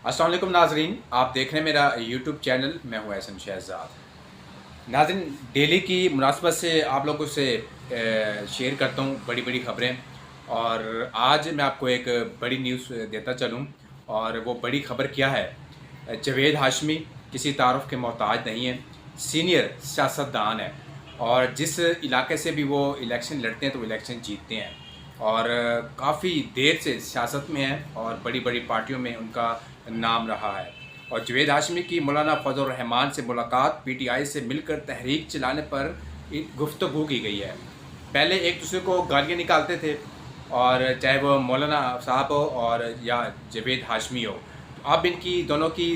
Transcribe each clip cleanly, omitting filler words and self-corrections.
अस्सलाम वालेकुम नाजरीन, आप देख रहे हैं मेरा यूट्यूब चैनल। मैं हूं एहसन शहजाद। नाजरीन, डेली की मुनासबत से आप लोगों से शेयर करता हूं बड़ी बड़ी खबरें। और आज मैं आपको एक बड़ी न्यूज़ देता चलूं। और वो बड़ी खबर क्या है? जावेद हाशमी किसी तारुफ के मोहताज नहीं है, सीनियर सियासतदान है। और जिस इलाके से भी वो इलेक्शन लड़ते हैं तो वो इलेक्शन जीतते हैं। और काफ़ी देर से सियासत में है और बड़ी बड़ी पार्टियों में उनका नाम रहा है। और जावेद हाशमी की मौलाना फजल रहमान से मुलाकात, पीटीआई से मिलकर तहरीक चलाने पर गुफ्तगू की गई है। पहले एक दूसरे को गालियाँ निकालते थे, और चाहे वो मौलाना साहब हो और या जावेद हाशमी हो। अब इनकी दोनों की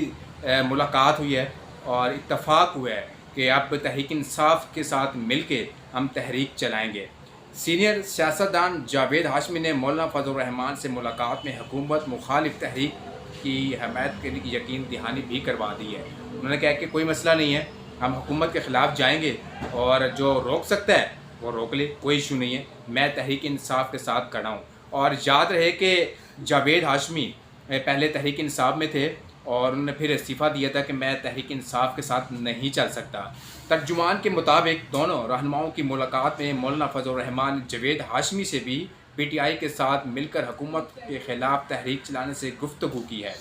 मुलाकात हुई है और इत्तफाक हुआ है कि अब तहरीक इंसाफ के साथ मिल के हम तहरीक चलाएँगे। सीनियर सियासतदान जावेद हाशमी ने मौलाना फजल रहमान से मुलाकात में हुकूमत मुखालिफ तहरीक की हमायत करने की यकीन दहानी भी करवा दी है। उन्होंने कहा कि कोई मसला नहीं है, हम हुकूमत के ख़िलाफ़ जाएंगे और जो रोक सकता है वो रोक ले, कोई इशू नहीं है, मैं तहरीक इंसाफ के साथ खड़ा हूँ। और याद रहे कि जावेद हाशमी पहले तहरीक इंसाफ में थे और उन्होंने फिर इस्तीफ़ा दिया था कि मैं तहरीक इंसाफ के साथ नहीं चल सकता। तर्जुमान के मुताबिक दोनों रहनुमाओं की मुलाकात में मौलाना फजल रहमान जावेद हाशमी से भी पीटीआई के साथ मिलकर हुकूमत के ख़िलाफ़ तहरीक चलाने से गुफ्तगू की है।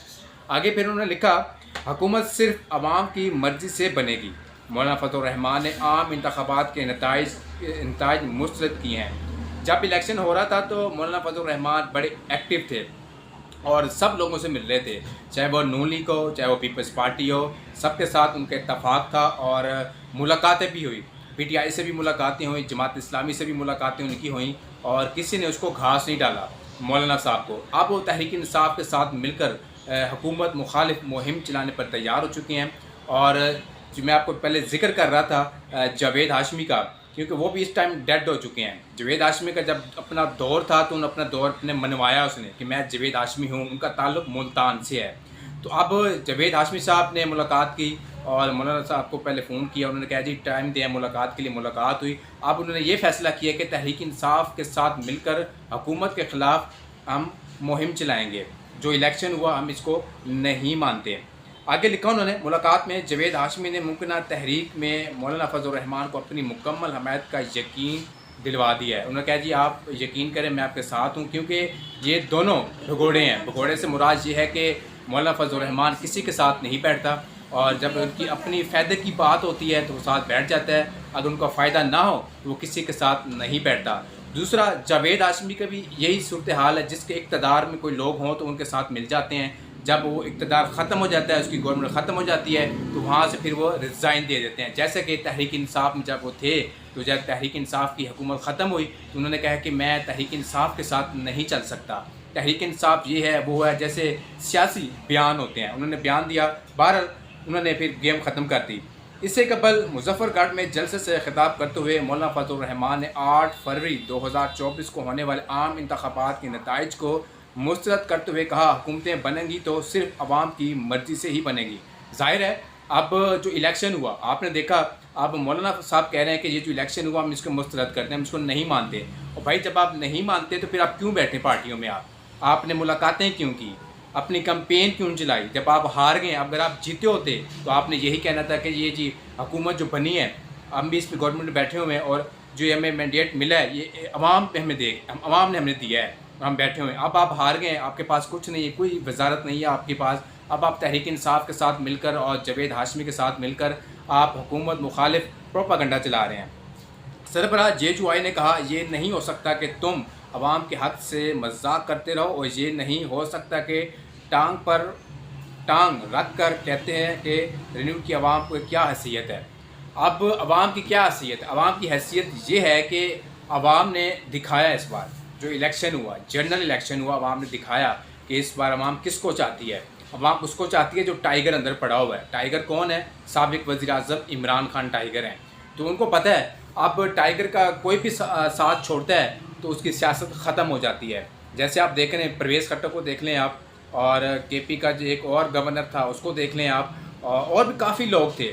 आगे फिर उन्होंने लिखा, हुकूमत सिर्फ आवाम की मर्ज़ी से बनेगी। मौलाना फजल रहमान ने आम इंतखाबात के नताइज मुस्तरद किए हैं। जब इलेक्शन हो रहा था तो मौलाना फजल रहमान बड़े एक्टिव थे और सब लोगों से मिल रहे थे, चाहे वो नून लीग हो, चाहे वो पीपल्स पार्टी हो, सबके साथ उनका इत्तफाक था। और मुलाकातें भी हुई, पीटीआई से भी मुलाकातें हुई, जमात इस्लामी से भी मुलाकातें उनकी हुई, और किसी ने उसको घास नहीं डाला मौलाना साहब को। अब वो तहरीक इंसाफ के साथ मिलकर हुकूमत मुखालिफ मुहिम चलाने पर तैयार हो चुके हैं। और जो मैं आपको पहले ज़िक्र कर रहा था जावेद हाशमी का, क्योंकि वो भी इस टाइम डेड हो चुके हैं। जावेद हाशमी का जब अपना दौर था तो उन्होंने अपना दौर अपने मनवाया उसने कि मैं जावेद हाशमी हूँ, उनका ताल्लुक मुल्तान से है। तो अब जावेद हाशमी साहब ने मुलाकात की और मौलाना साहब को पहले फ़ोन किया, उन्होंने कहा जी टाइम दिया मुलाकात के लिए, मुलाकात हुई। अब उन्होंने ये फ़ैसला किया कि तहरीक इंसाफ के साथ मिलकर हुकूमत के ख़िलाफ़ हम मुहिम चलाएँगे, जो इलेक्शन हुआ हम इसको नहीं मानते। आगे लिखा उन्होंने, मुलाकात में जावेद हाशमी ने मुमकिन तहरीक में मौलाना फजल रहमान को अपनी मुकम्मल हमायत का यकीन दिलवा दिया है। उन्होंने कहा जी आप यकीन करें मैं आपके साथ हूँ, क्योंकि ये दोनों भगोड़े हैं। भगोड़े से मुराद ये है कि मौलाना फजल रहमान किसी के साथ नहीं बैठता, और जब उनकी अपनी फ़ायदे की बात होती है तो वो साथ बैठ जाता है, अगर उनका फ़ायदा ना हो तो वो किसी के साथ नहीं बैठता। दूसरा, जावेद हाशमी का भी यही सूरत हाल है, जिसके इक़्तिदार में कोई लोग हों तो उनके साथ मिल जाते हैं, जब वो इक़्तिदार ख़त्म हो जाता है, उसकी गवर्नमेंट ख़त्म हो जाती है तो वहाँ से फिर वो रिज़ाइन दे देते हैं। जैसे कि तहरीक इंसाफ में जब वो थे, तो जब तहरीक इंसाफ की हुकूमत ख़त्म हुई तो उन्होंने कहा कि मैं तहरीक इंसाफ के साथ नहीं चल सकता। तहरीक इंसाफ ये है वो है जैसे सियासी बयान होते हैं, उन्होंने बयान दिया, बहरहाल उन्होंने फिर गेम ख़त्म कर दी। इससे कबल मुजफ्फरगढ़ में जलसे से खिताब करते हुए मौलाना फजल रहमान ने 8 फरवरी 2024 को होने वाले आम इंतखाबात के नताइज को मुस्तरद करते हुए कहा, हुकूमतें बनेंगी तो सिर्फ आवाम की मर्ज़ी से ही बनेगी। ज़ाहिर है अब जो इलेक्शन हुआ आपने देखा, अब मौलाना साहब कह रहे हैं कि ये जो इलेक्शन हुआ हम इसको मुस्तरद करते हैं, हम इसको नहीं मानते। और भाई जब आप नहीं मानते तो फिर आप क्यों बैठे पार्टियों में? आपने मुलाकातें क्यों की, अपनी कैंपेन क्यों चलाई? जब आप हार गए, अगर आप जीते होते तो आपने यही कहना था कि ये जी हुकूमत जो बनी है, हम भी इस पर गवर्नमेंट में बैठे हुए हैं और जो हमें मैंडेट मिला है ये अवाम पे हमें अवाम ने हमें दिया है, हम बैठे हुए हैं। अब आप हार गए, आपके पास कुछ नहीं है, कोई वजारत नहीं है आपके पास। अब आप तहरीक इंसाफ के साथ मिलकर और जावेद हाशमी के साथ मिलकर आप हुकूमत मुखालिफ प्रोपागंडा चला रहे हैं। सरबराह जेजुआई ने कहा, ये नहीं हो सकता कि तुम अवाम के हक़ से मजाक करते रहो, और ये नहीं हो सकता कि टांग पर टांग रख कर कहते हैं कि रिन्यू की आवाम को क्या हैसियत है। अब आवाम की क्या हैसियत है? आवाम की हैसियत ये है कि आवाम ने दिखाया, इस बार जो इलेक्शन हुआ, जनरल इलेक्शन हुआ, आवाम ने दिखाया कि इस बार आवाम किसको चाहती है। आवाम उसको चाहती है जो टाइगर अंदर पड़ा हुआ है। टाइगर कौन है? साबिक वज़ीर आज़म इमरान खान टाइगर हैं। तो उनको पता है अब टाइगर का कोई भी साथ छोड़ता है तो उसकी सियासत ख़त्म हो जाती है। जैसे आप देख रहे हैं परवेज़ खट्टर को देख लें आप, और केपी का जो एक और गवर्नर था उसको देख लें आप, और भी काफ़ी लोग थे,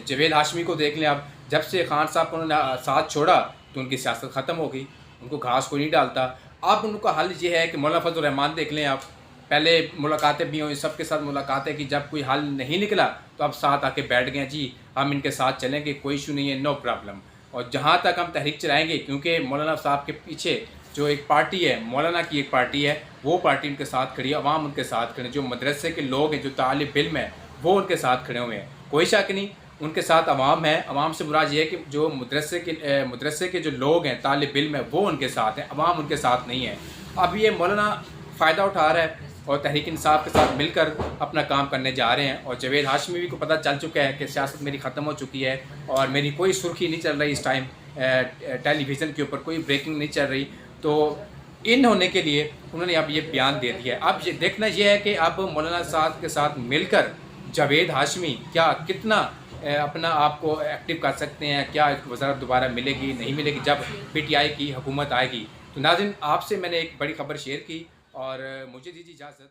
जावेद हाशमी को देख लें आप। जब से खान साहब को उन्होंने साथ छोड़ा तो उनकी सियासत ख़त्म हो गई, उनको घास को नहीं डालता। अब उनका हल ये है कि मौलाना फजल रहमान देख लें आप, पहले मुलाकातें भी हुई, सबके साथ मुलाकातें की, जब कोई हल नहीं निकला तो अब साथ आके बैठ गए, जी हम इनके साथ चलेंगे, कोई इशू नहीं है, नो प्रॉब्लम। और जहाँ तक हम तहरीक चलाएँगे, क्योंकि मौलाना साहब के पीछे जो एक पार्टी है, मौलाना की एक पार्टी है, वो पार्टी उनके साथ खड़ी है, अवाम उनके साथ खड़े हैं, जो मदरसे के लोग हैं, जो तालिब इल्म है, वो उनके साथ खड़े हुए हैं। कोई शक नहीं, उनके साथ अवाम है। अवाम से मुराद ये है कि जो मदरसे के जो लोग हैं, तालिब इल्म है, वो उनके साथ हैं, अवाम उनके साथ नहीं है। अब ये मौलाना फ़ायदा उठा रहा है और तहरीक इंसाफ के साथ मिलकर अपना काम करने जा रहे हैं। और जावेद हाशमी भी को पता चल चुका है कि सियासत मेरी ख़त्म हो चुकी है और मेरी कोई सुर्खी नहीं चल रही इस टाइम, टेलीविज़न के ऊपर कोई ब्रेकिंग नहीं चल रही। तो इन होने के लिए उन्होंने अब ये बयान दे दिया है। अब ये देखना ये है कि अब मौलाना साहब के साथ मिलकर जावेद हाशमी क्या कितना अपना आप को एक्टिव कर सकते हैं, क्या वज़ारत दोबारा मिलेगी नहीं मिलेगी जब PTI की हुकूमत आएगी। तो नाज़रीन, आपसे मैंने एक बड़ी ख़बर शेयर की और मुझे दीजिए इजाज़त।